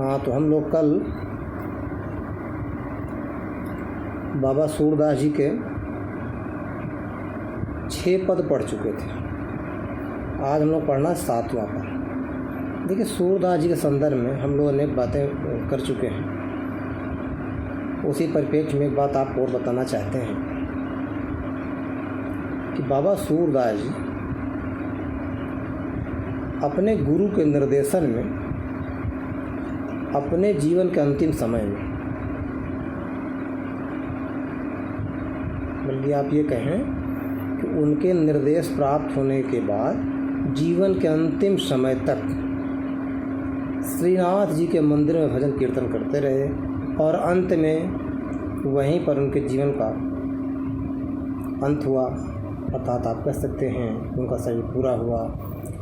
हाँ, तो हम लोग कल बाबा सूरदास जी के 6 पद पढ़ चुके थे। आज हम लोग पढ़ना 7वां पद। देखिए, सूरदास जी के संदर्भ में हम लोग अनेक बातें कर चुके हैं। उसी परिप्रेक्ष्य में एक बात आपको और बताना चाहते हैं कि बाबा सूरदास जी अपने गुरु के निर्देशन में अपने जीवन के अंतिम समय में, बल्कि आप ये कहें कि उनके निर्देश प्राप्त होने के बाद जीवन के अंतिम समय तक श्रीनाथ जी के मंदिर में भजन कीर्तन करते रहे और अंत में वहीं पर उनके जीवन का अंत हुआ। अर्थात आप कह सकते हैं उनका शरीर पूरा हुआ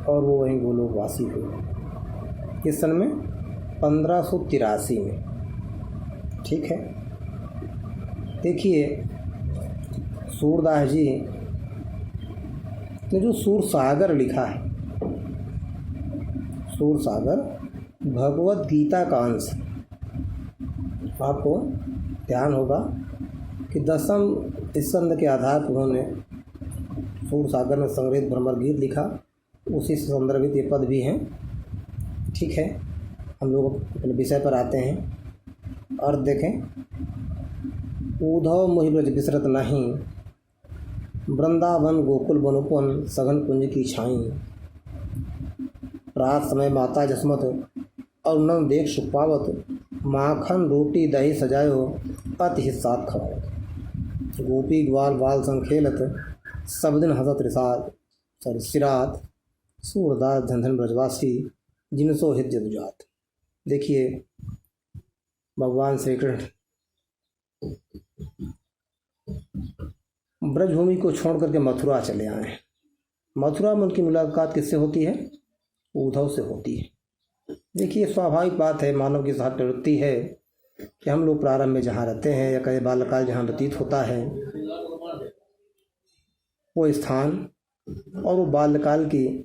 और वो वहीं गोलोकवासी हुए। इस सन में 1583 में। ठीक है, देखिए सूरदास जी ने जो सूर सागर लिखा है, सूर सागर भगवत गीता का अंश। आपको ध्यान होगा कि 10वें स्कंद के आधार पर उन्होंने सूर सागर में संग्रहित भ्रमर गीत लिखा। उसी से संदर्भित ये पद भी हैं। ठीक है, हम लोग अपने विषय पर आते हैं और देखें। ऊधव मोहि ब्रज बिसरत नहीं, वृंदावन गोकुल बनुपन सघन कुंज की छाई। रात समय माता जसमत और नंद देख सुख पावत, माखन रोटी दही सजायो अति हित साथ खवावत। गोपी ग्वाल बाल संग खेलत, सब दिन हंसत सिरात। सूरदास धन धन ब्रजवासी, जिनसो हित जदुजात। देखिए, भगवान श्री कृष्ण ब्रजभूमि को छोड़ करके मथुरा चले आए। मथुरा में उनकी मुलाकात किससे होती है? उद्धव से होती है। देखिए, स्वाभाविक बात है, मानव की साथ प्रवृत्ति है कि हम लोग प्रारंभ में जहाँ रहते हैं या कहीं बाल्यकाल जहाँ व्यतीत होता है, वो स्थान और वो बाल्यकाल की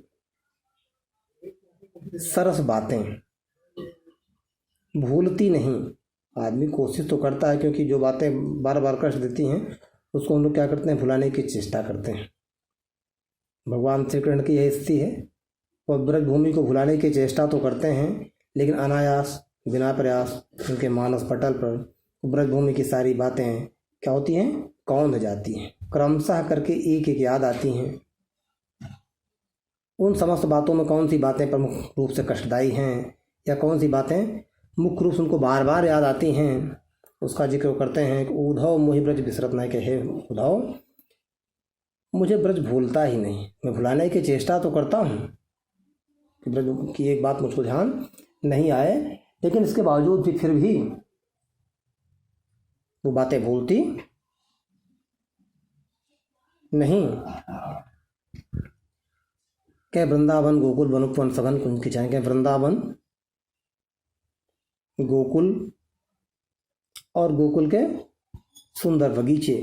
सरस बातें भूलती नहीं। आदमी कोशिश तो करता है, क्योंकि जो बातें बार बार कष्ट देती हैं उसको हम लोग क्या करते हैं, भुलाने की चेष्टा करते हैं। भगवान श्री कृष्ण की यही स्थिति है। वह ब्रजभूमि को भुलाने की चेष्टा तो करते हैं, लेकिन अनायास बिना प्रयास उनके मानस पटल पर ब्रजभूमि की सारी बातें क्या होती हैं, कौंध जाती हैं। क्रमशः करके एक एक याद आती हैं। उन समस्त बातों में कौन सी बातें प्रमुख रूप से कष्टदायी हैं या कौन सी बातें मुख्य रूप से उनको बार बार याद आती हैं, उसका जिक्र करते हैं। उद्धव मोहि ब्रज बिसरत नहीं, के हे उद्धव, मुझे ब्रज भूलता ही नहीं। मैं भुलाने की चेष्टा तो करता हूँ कि ब्रज की एक बात मुझको ध्यान नहीं आए, लेकिन इसके बावजूद भी फिर भी वो बातें भूलती नहीं। क्या वृंदावन गोकुल बनुपवन सघन कुंज की छाई। क्या वृंदावन गोकुल और गोकुल के सुंदर बगीचे,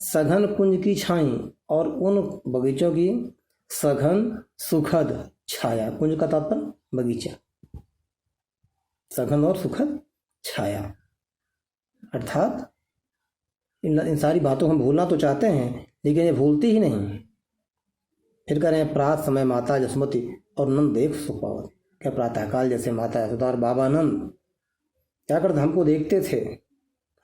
सघन कुंज की छाई और उन बगीचों की सघन सुखद छाया। कुंज का तात्पर्य बगीचा, सघन और सुखद छाया। अर्थात इन सारी बातों हम भूलना तो चाहते हैं, लेकिन ये भूलती ही नहीं। फिर कह रहे हैं, प्रात समय माता जसमती और नंद देख सुख पावत। क्या प्रातःकाल जैसे माता यशोदा और बाबा नंद क्या करते, हमको देखते थे,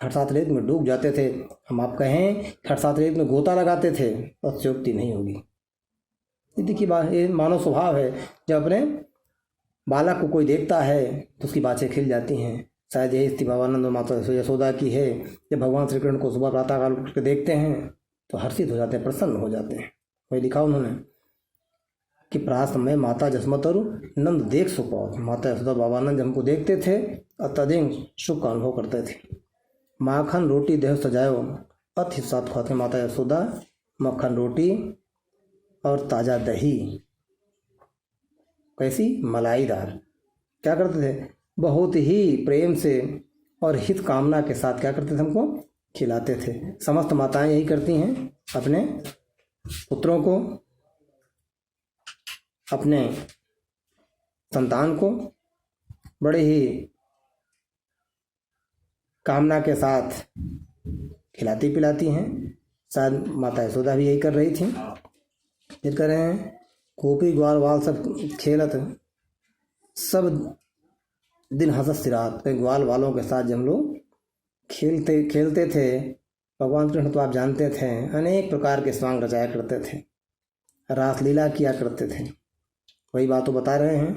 हरसात रेत में डूब जाते थे। हम आप कहें हरसात रेत में गोता लगाते थे, अत्योक्ति नहीं होगी। ये देखिए, ये मानव स्वभाव है। जब अपने बालक को कोई देखता है तो उसकी बातें खिल जाती हैं। शायद यही स्थिति बाबा नंद और माता यशोदा की है। जब भगवान श्री कृष्ण को सुबह प्रातःकाल उठ के देखते हैं तो हर्षित हो जाते हैं, प्रसन्न हो जाते हैं। वही लिखा उन्होंने कि प्रात समय माता जसमत और नंद देख सुख पावत। माता यशोदा बाबा नंद हमको देखते थे और तदें सुख का अनुभव करते थे। माखन रोटी देह सजायो अति साथ खाते। माता यशोदा मक्खन रोटी और ताज़ा दही, कैसी मलाईदार, क्या करते थे, बहुत ही प्रेम से और हित कामना के साथ क्या करते थे, हमको खिलाते थे। समस्त माताएं यही करती हैं, अपने पुत्रों को, अपने संतान को बड़े ही कामना के साथ खिलाती पिलाती हैं। शायद माता यशोदा भी यही कर रही थी। फिर कह रहे हैं गोपी ग्वाल वाल सब खेलत, सब दिन हंसत सिरात। ग्वाल वालों के साथ जब हम लोग खेलते थे, भगवान कृष्ण तो आप जानते थे अनेक प्रकार के स्वांग रचाया करते थे, रासलीला किया करते थे। वही बात तो बता रहे हैं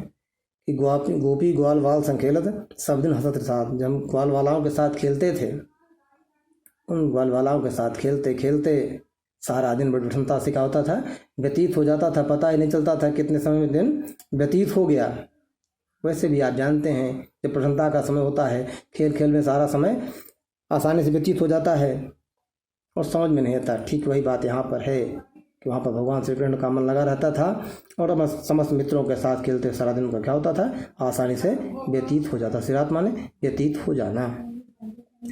कि गोपी ग्वाल वाल संखेलत सब दिन हंसत सिरात। जब हम ग्वाल वालाओं के साथ खेलते थे, उन ग्वाल वालाओं के साथ खेलते खेलते सारा दिन बड़ी प्रसन्नता से क्या होता था, व्यतीत हो जाता था। पता ही नहीं चलता था कितने समय में दिन व्यतीत हो गया। वैसे भी आप जानते हैं जब प्रसन्नता का समय होता है, खेल खेल में सारा समय आसानी से व्यतीत हो जाता है और समझ में नहीं आता। ठीक वही बात यहाँ पर है कि वहाँ पर भगवान श्री कृष्ण का मन लगा रहता था और समस्त मित्रों के साथ खेलते सारा दिन का क्या होता था, आसानी से व्यतीत हो जाता। सिरात माने व्यतीत हो जाना।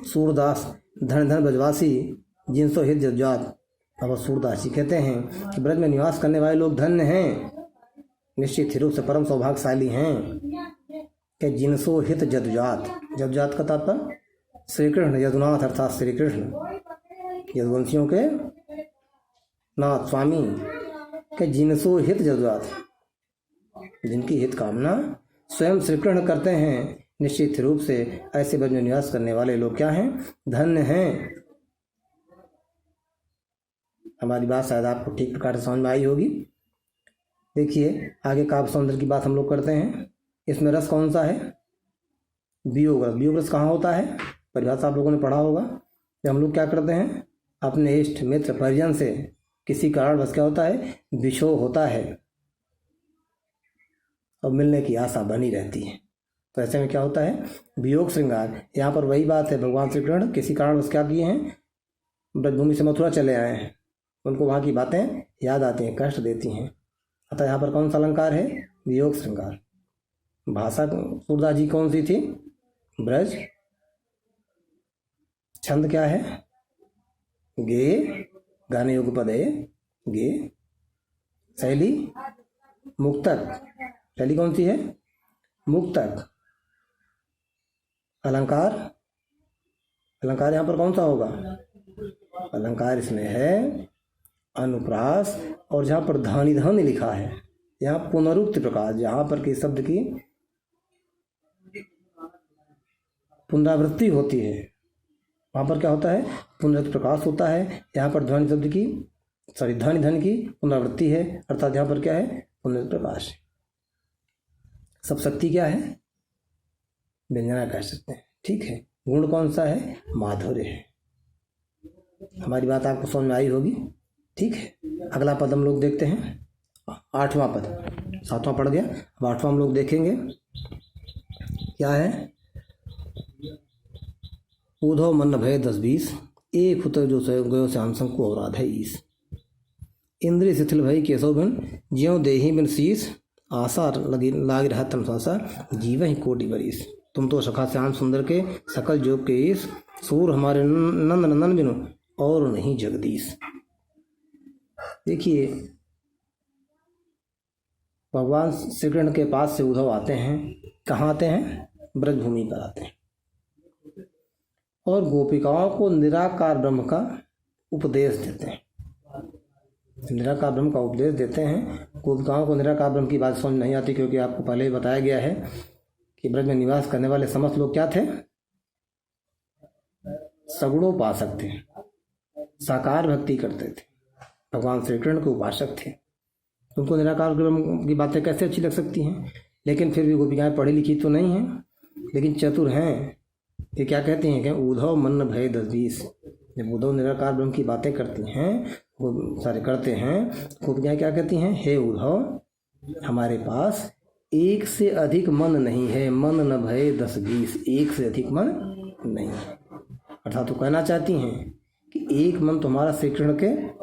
सूरदास धन धन ब्रजवासी जिनसो हित जज्जात। अब सूरदास जी कहते हैं कि ब्रज में निवास करने वाले लोग धन्य हैं, निश्चित ही रूप से परम सौभाग्यशाली हैं कि जिनसो हित जदुजात। जदुजात का तात्पर्य श्री कृष्ण यदुनाथ अर्थात श्री कृष्ण यदुवंशियों के नाथ स्वामी के जिनसो हित जदुजात, जिनकी हित कामना स्वयं श्री कृष्ण करते हैं, निश्चित रूप से ऐसे ब्रज में निवास करने वाले लोग क्या हैं, धन्य हैं। हमारी बात शायद आपको ठीक प्रकार से समझ में आई होगी। देखिए आगे काव्य सौंदर्य की बात हम लोग करते हैं। इसमें रस कौन सा है, वियोग रस। वियोग रस कहाँ होता है, परिभाषा आप लोगों ने पढ़ा होगा। जब हम लोग क्या करते हैं, अपने इष्ट मित्र परिजन से किसी कारणवश क्या होता है, विछोह होता है और मिलने की आशा बनी रहती है, तो ऐसे में क्या होता है, वियोग श्रृंगार। यहाँ पर वही बात है, भगवान श्री कृष्ण किसी कारणवश क्या किए हैं, ब्रजभूमि से मथुरा चले आए हैं, उनको वहाँ की बातें याद आती हैं, कष्ट देती हैं। अतः यहाँ पर कौन सा अलंकार है, वियोग श्रृंगार। भाषा सूरदास जी कौन सी थी, ब्रज। छंद क्या है, गे, गाने योग्य पद है गे। शैली मुक्तक, शैली कौन सी है, मुक्तक। अलंकार, अलंकार यहाँ पर कौन सा होगा, अलंकार इसमें है अनुप्रास। और जहाँ पर धानी धानी लिखा है, यहाँ पुनरुक्ति प्रकाश, जहाँ पर किसी शब्द की पुनरावृत्ति होती है वहाँ पर क्या होता है, पुनरुक्ति प्रकाश होता है। यहाँ पर ध्वनि शब्द की धानी धन की पुनरावृत्ति है, अर्थात यहाँ पर क्या है, पुनरुक्ति प्रकाश। सब शक्ति क्या है, व्यंजना कह सकते हैं, ठीक है। गुण कौन सा है, माधुर्य है। हमारी बात आपको समझ में आई होगी, ठीक है। अगला पद हम लोग देखते हैं, 8वां पद। 7वां पढ़ गया, अब 8वां हम लोग देखेंगे क्या है। उधो मन भय 10-20, एक हुत जो गयो श्याम शंकु और राधे ईस। इंद्रिय शिथिल भई केशव बिन, ज्यों देही बिन शीस। आशा लगी लाग रहा तन संसार, जीव ही कोटि बरीस। तुम तो सखा श्याम सुंदर के, सकल जोग के ईस। सूर हमारे नंद नंदन बिनु, और नहीं जगदीश। देखिए भगवान श्री कृष्ण के पास से उद्धव आते हैं, कहाँ आते हैं, ब्रजभूमि पर आते हैं और गोपिकाओं को निराकार ब्रह्म का उपदेश देते हैं। निराकार ब्रह्म का उपदेश देते हैं। गोपिकाओं को निराकार ब्रह्म की बात समझ नहीं आती, क्योंकि आपको पहले ही बताया गया है कि ब्रज में निवास करने वाले समस्त लोग क्या थे, सगुणोपासक थे, साकार भक्ति करते थे, भगवान श्री कृष्ण के उपासक थे। उनको निराकार ब्रह्म की बातें कैसे अच्छी लग सकती हैं। लेकिन फिर भी गोपिकाएं पढ़ी लिखी तो नहीं हैं, लेकिन चतुर हैं। ये क्या कहती हैं कि उद्धव मन भय 10-20। जब उद्धव निराकार ब्रह्म की बातें करती हैं, वो सारे करते हैं, गोपिकाएं क्या कहती हैं, हे उद्धव हमारे पास एक से अधिक मन नहीं है, मन न भय 10-20, एक से अधिक मन नहीं है। अर्थात तो कहना चाहती हैं कि एक मन तो हमारा श्री कृष्ण के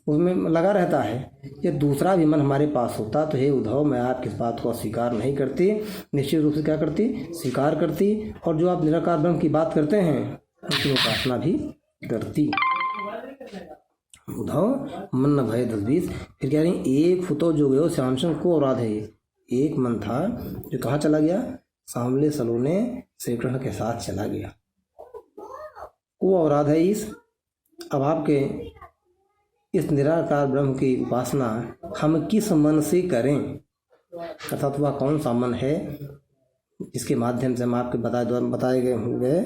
उसमें लगा रहता है, ये दूसरा भी मन हमारे पास होता तो हे उद्धव मैं आपकी इस बात को अस्वीकार नहीं करती, निश्चित रूप से क्या करती, स्वीकार करती। और जो आप निराकार ब्रह्म की बात करते हैं उसकी उपासना भी करती। उद्धव मन न भय 10-20। फिर कह रही एक फुतो जो गयो श्यामशंकर को राधे, एक मन था जो कहाँ चला गया, सांवले सलोने श्री कृष्ण के साथ चला गया। वो अपराध है इस। अब आपके इस निराकार ब्रह्म की उपासना हम किस मन से करें, अर्थात वह कौन सा मन है जिसके माध्यम से हम आपके बताए गए हुए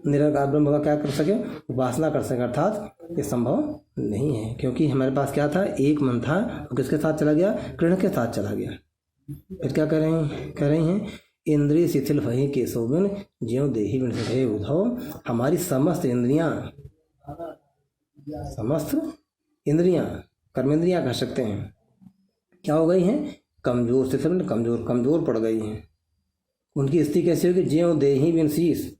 निराकार ब्रह्म का क्या कर सके, उपासना कर सके। अर्थात ये संभव नहीं है, क्योंकि हमारे पास क्या था, एक मन था, वो किसके साथ चला गया, कृष्ण के साथ चला गया। फिर क्या कर रही हैं, इंद्रिय शिथिल भई के सोबिन ज्यों देहि बिन सके उधव। हमारी समस्त इंद्रियां कर्मेंद्रियां कह सकते हैं, क्या हो गई हैं, कमजोर, शिथिल कमजोर पड़ गई हैं। उनकी स्थिति कैसी होगी, ज्यों देहि बिन शीस,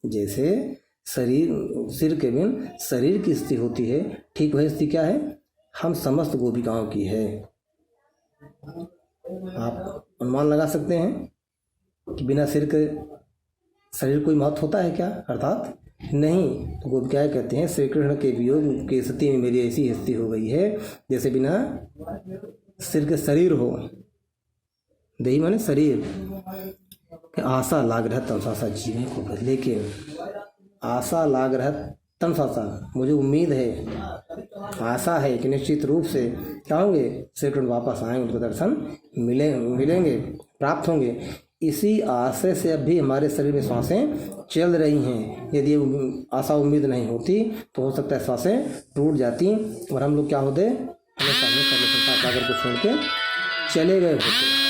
जैसे सिर के बिन शरीर की स्थिति होती है, ठीक वही स्थिति क्या है, हम समस्त गोपिकाओं की है। आप अनुमान लगा सकते हैं कि बिना सिर के शरीर कोई महत्व होता है क्या, अर्थात नहीं। तो गोपिकाएं कहते हैं श्री कृष्ण के वियोग की स्थिति में मेरी ऐसी स्थिति हो गई है जैसे बिना सिर के शरीर हो। देही माने शरीर। आशा लाग रहा तमसासा जीवन को बदले के, आशा लाग रहा तमसासा, मुझे उम्मीद है, आशा है कि निश्चित रूप से क्या होंगे, श्री कृष्ण वापस आएंगे, उनको दर्शन मिलेंगे, प्राप्त होंगे। इसी आशय से अब भी हमारे शरीर में श्वासें चल रही हैं। यदि आशा उम्मीद नहीं होती तो हो सकता है श्वासें टूट जाती और हम लोग क्या होते, हमें संसार सागर को छोड़ के चले गए होते।